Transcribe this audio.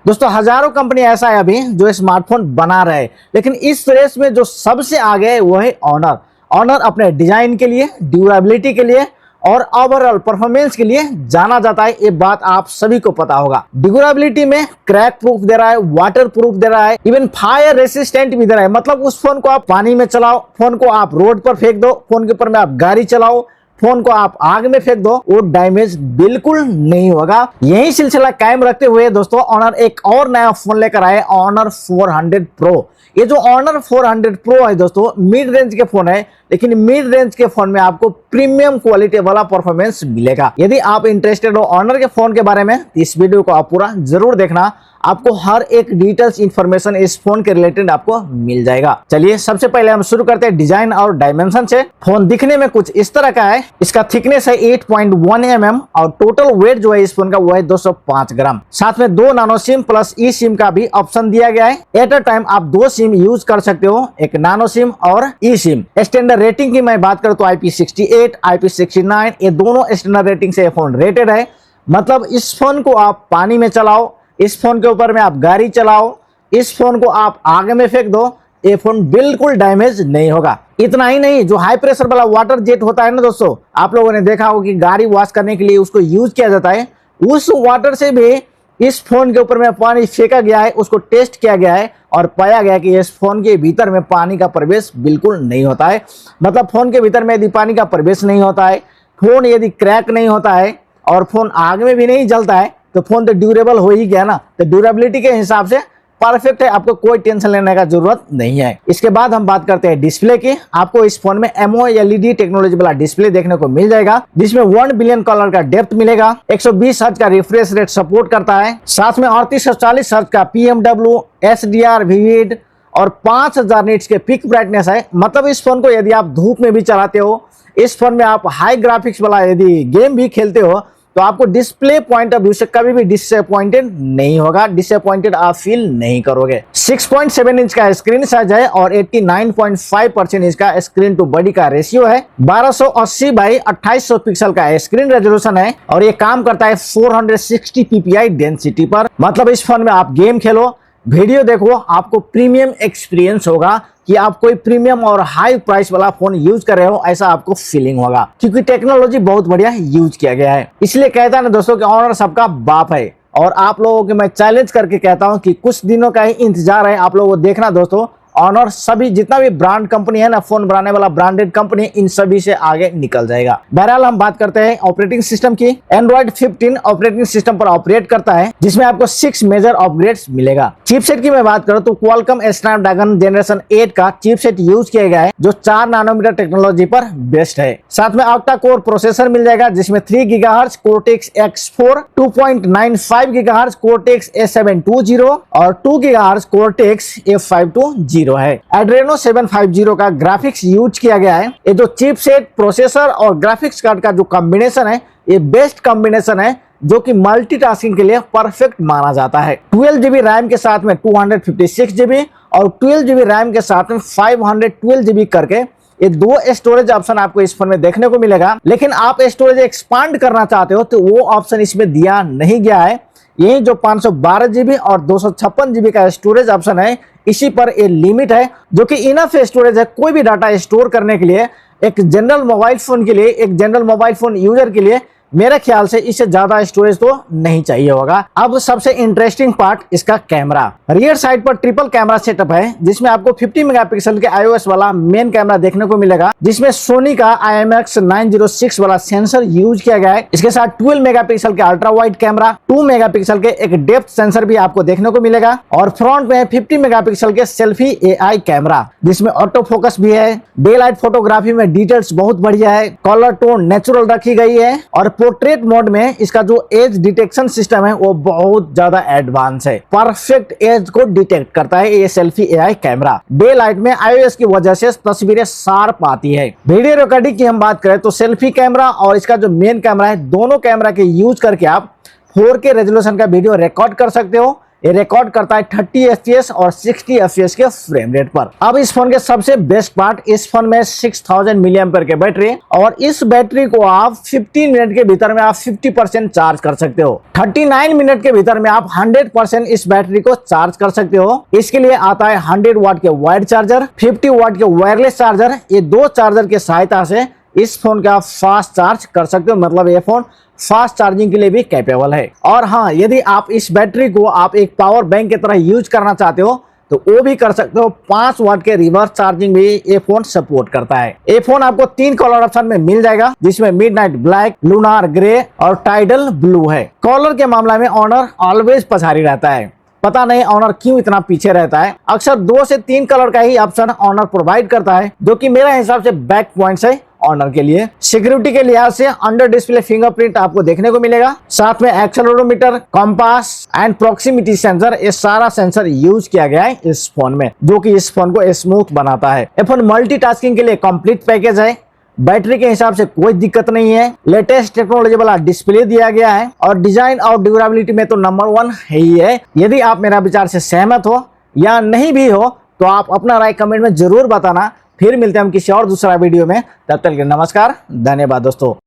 दोस्तों हजारों कंपनी ऐसा है अभी जो स्मार्टफोन बना रहे हैं, लेकिन इस रेस में जो सबसे आगे है वो है ऑनर। ऑनर अपने डिजाइन के लिए, ड्यूरेबिलिटी के लिए और ओवरऑल परफॉर्मेंस के लिए जाना जाता है। ये बात आप सभी को पता होगा। ड्यूरेबिलिटी में क्रैक प्रूफ दे रहा है, वाटर प्रूफ दे रहा है, इवन फायर रेसिस्टेंट भी दे रहा है। मतलब उस फोन को आप पानी में चलाओ, फोन को आप रोड पर फेंक दो, फोन के ऊपर में आप गाड़ी चलाओ, फोन को आप आग में फेंक दो, वो डैमेज बिल्कुल नहीं होगा। यही सिलसिला कायम रखते हुए दोस्तों ऑनर एक और नया फोन लेकर आए, ऑनर 400 प्रो। ये जो ऑनर 400 प्रो है दोस्तों मिड रेंज के फोन है, लेकिन मिड रेंज के फोन में आपको प्रीमियम क्वालिटी वाला परफॉर्मेंस मिलेगा। यदि आप इंटरेस्टेड हो ऑनर के फोन के बारे में, इस वीडियो को आप पूरा जरूर देखना। आपको हर एक डिटेल्स इंफॉर्मेशन इस फोन के रिलेटेड आपको मिल जाएगा। चलिए सबसे पहले हम शुरू करते हैं डिजाइन और डायमेंशन से। फोन दिखने में कुछ इस तरह का है। इसका थिकनेस है 8.1 mm और टोटल वेट जो है इस फोन का वो है 205 ग्राम। साथ में 2 नानो सिम प्लस ई सिम का भी ऑप्शन दिया गया है। एट अ टाइम आप 2 सिम यूज कर सकते हो, एक नानो सिम और ई सिम। स्टैंडर्ड रेटिंग की मैं बात करूं तो IP68, IP69 ये दोनों स्टैंडर्ड रेटिंग से फोन रेटेड है। मतलब इस फोन को आप पानी में चलाओ, इस फोन के ऊपर में आप गाड़ी चलाओ, इस फोन को आप आग में फेंक दो, ये फोन बिल्कुल डैमेज नहीं होगा। इतना ही नहीं, जो हाई प्रेशर वाला वाटर जेट होता है ना दोस्तों, आप लोगों ने देखा होगा कि गाड़ी वॉश करने के लिए उसको यूज किया जाता है। उस वाटर से भी इस फोन के ऊपर में पानी फेंका गया है, उसको टेस्ट किया गया है और पाया गया कि इस फोन के भीतर में पानी का प्रवेश बिल्कुल नहीं होता है। मतलब फोन के भीतर में यदि पानी का प्रवेश नहीं होता है, फोन यदि क्रैक नहीं होता है और फोन आग में भी नहीं जलता है, तो फोन तो ड्यूरेबल हो ही गया ना। तो ड्यूरेबिलिटी के हिसाब से परफेक्ट है, आपको कोई टेंशन लेने का जरूरत नहीं है। इसके बाद हम बात करते हैं डिस्प्ले की। आपको इस फोन में AMOLED टेक्नोलॉजी वाला डिस्प्ले देखने को मिल जाएगा, जिसमें 1 बिलियन कलर का डेप्थ मिलेगा, 120 हर्ट्ज का रिफ्रेश रेट सपोर्ट करता है, साथ में 3840 हर्ट्ज का PMW, SDR, विविड और 5000 निट्स के पिक ब्राइटनेस है। मतलब इस फोन को यदि आप धूप में भी चलाते हो, इस फोन में आप हाई ग्राफिक्स वाला यदि गेम भी खेलते हो, तो आपको डिस्प्ले पॉइंट ऑफ व्यू से कभी भी डिसअपॉइंटेड नहीं होगा, डिसअपॉइंटेड आप फील नहीं करोगे। 6.7 इंच का स्क्रीन साइज है और 89.5% इसका स्क्रीन टू बॉडी का रेशियो है। 1280 बाई 2800 पिक्सल का स्क्रीन रेजोल्यूशन है और ये काम करता है 460 ppi डेंसिटी पर। मतलब इस फोन में आप गेम खेलो, वीडियो देखो, आपको प्रीमियम एक्सपीरियंस होगा कि आप कोई प्रीमियम और हाई प्राइस वाला फोन यूज कर रहे हो, ऐसा आपको फीलिंग होगा, क्योंकि टेक्नोलॉजी बहुत बढ़िया यूज किया गया है। इसलिए कहता है ना दोस्तों कि ऑनर सबका बाप है। और आप लोगों के मैं चैलेंज करके कहता हूं कि कुछ दिनों का ही इंतजार है, आप लोगों को देखना दोस्तों, ऑनर सभी जितना भी ब्रांड कंपनी है ना, फोन बनाने वाला ब्रांडेड कंपनी, इन सभी से आगे निकल जाएगा। बहरहाल हम बात करते हैं ऑपरेटिंग सिस्टम की। एंड्रॉइड 15 ऑपरेटिंग सिस्टम पर ऑपरेट करता है, जिसमें आपको 6 मेजर अपग्रेड्स मिलेगा। चिपसेट की मैं बात करूं तो क्वालकॉम स्नैपड्रैगन जनरेशन 8 का चिपसेट यूज किया गया है, जो 4 नैनोमीटर टेक्नोलॉजी पर बेस्ड है। साथ में ऑक्टा कोर प्रोसेसर मिल जाएगा, जिसमें 3 GHz Cortex X4, 2.95 GHz Cortex A720 और 2 GHz Cortex A520 है। Adreno 750 का ग्राफिक्स यूज किया गया है। ये जो चिपसेट, प्रोसेसर और ग्राफिक्स कार्ड का जो कॉम्बिनेशन है, ये बेस्ट कॉम्बिनेशन है, जो कि मल्टीटास्किंग के लिए परफेक्ट माना जाता है। 12 GB रैम के साथ में 256 GB और 12 GB रैम के साथ में 512 GB करके ये 2 स्टोरेज ऑप्शन आपको इस फोन में देखने को मिलेगा। लेकिन आप स्टोरेज एक्सपांड करना चाहते हो तो वो ऑप्शन इसमें दिया नहीं गया है। यही जो 512 GB और 256 GB का स्टोरेज ऑप्शन है, इसी पर ये लिमिट है, जो कि इनफ स्टोरेज है कोई भी डाटा स्टोर करने के लिए। एक जनरल मोबाइल फोन के लिए, एक जनरल मोबाइल फोन यूजर के लिए मेरे ख्याल से इससे ज्यादा स्टोरेज तो नहीं चाहिए होगा। अब सबसे इंटरेस्टिंग पार्ट इसका कैमरा। रियर साइड पर ट्रिपल कैमरा सेटअप है, जिसमें आपको 50 मेगापिक्सल के iOS वाला मेन कैमरा देखने को मिलेगा, जिसमें सोनी का IMX 906 वाला सेंसर यूज किया गया है। इसके साथ 12 मेगापिक्सल के अल्ट्रा वाइड कैमरा, 2 मेगापिक्सल के एक डेप्थ सेंसर भी आपको देखने को मिलेगा और फ्रंट में 50 मेगापिक्सल के सेल्फी AI कैमरा, जिसमें ऑटो फोकस भी है। डे लाइट फोटोग्राफी में डिटेल्स बहुत बढ़िया है, कलर टोन नेचुरल रखी गई है और पोर्ट्रेट मोड में इसका जो एज डिटेक्शन सिस्टम है वो बहुत ज्यादा एडवांस है, परफेक्ट एज को डिटेक्ट करता है ये selfie AI camera. Day light में iOS की वजह से तस्वीरें शार्प आती है। वीडियो रिकॉर्डिंग की हम बात करें तो सेल्फी कैमरा और इसका जो मेन कैमरा है, दोनों कैमरा के यूज करके आप 4K रेजोल्यूशन का वीडियो रिकॉर्ड कर सकते हो। ये रिकॉर्ड करता है 30 FPS और 60 FPS के फ्रेम रेट पर। अब इस फोन के सबसे बेस्ट पार्ट, इस फोन में 6000 मिली एम्पीयर के बैटरी, और इस बैटरी को आप 15 मिनट के भीतर में आप 50% चार्ज कर सकते हो। 39 मिनट के भीतर में आप 100% इस बैटरी को चार्ज कर सकते हो। इसके लिए आता है 100 वाट के वायर्ड चार्जर, 50 वाट के वायरलेस चार्जर। ये दो चार्जर की सहायता से इस फोन का आप फास्ट चार्ज कर सकते हो, मतलब ये फोन फास्ट चार्जिंग के लिए भी कैपेबल है। और हाँ, यदि आप इस बैटरी को आप एक पावर बैंक की तरह यूज करना चाहते हो तो वो भी कर सकते हो। 5 वाट के रिवर्स चार्जिंग भी ये फोन सपोर्ट करता है। ये फोन आपको 3 कलर ऑप्शन में मिल जाएगा, जिसमें मिडनाइट ब्लैक, लूनार ग्रे और टाइडल ब्लू है। कलर के मामले में ऑनर ऑलवेज पछाड़ी रहता है, पता नहीं ऑनर क्यों इतना पीछे रहता है। अक्सर 2 से 3 कलर का ही ऑप्शन ऑनर प्रोवाइड करता है, जो कि मेरे हिसाब से बैक पॉइंट्स है ऑनर के लिए। सिक्योरिटी के लिहाज से अंडर डिस्प्ले फिंगरप्रिंट आपको देखने को मिलेगा, साथ में accelerometer, compass and proximity sensor, ये सारा सेंसर यूज किया गया है इस फोन में, जो कि इस फोन को स्मूथ बनाता है। ये फोन मल्टीटास्किंग के लिए कंप्लीट पैकेज है। बैटरी के हिसाब से कोई दिक्कत नहीं है, लेटेस्ट टेक्नोलॉजी वाला डिस्प्ले दिया गया है, और डिजाइन और ड्यूरेबिलिटी में तो नंबर 1 है ही है। यदि आप मेरा विचार से सहमत हो या नहीं भी हो तो आप अपना राय कमेंट में जरूर बताना। फिर मिलते हैं हम किसी और दूसरा वीडियो में, तब तक के लिए नमस्कार, धन्यवाद दोस्तों।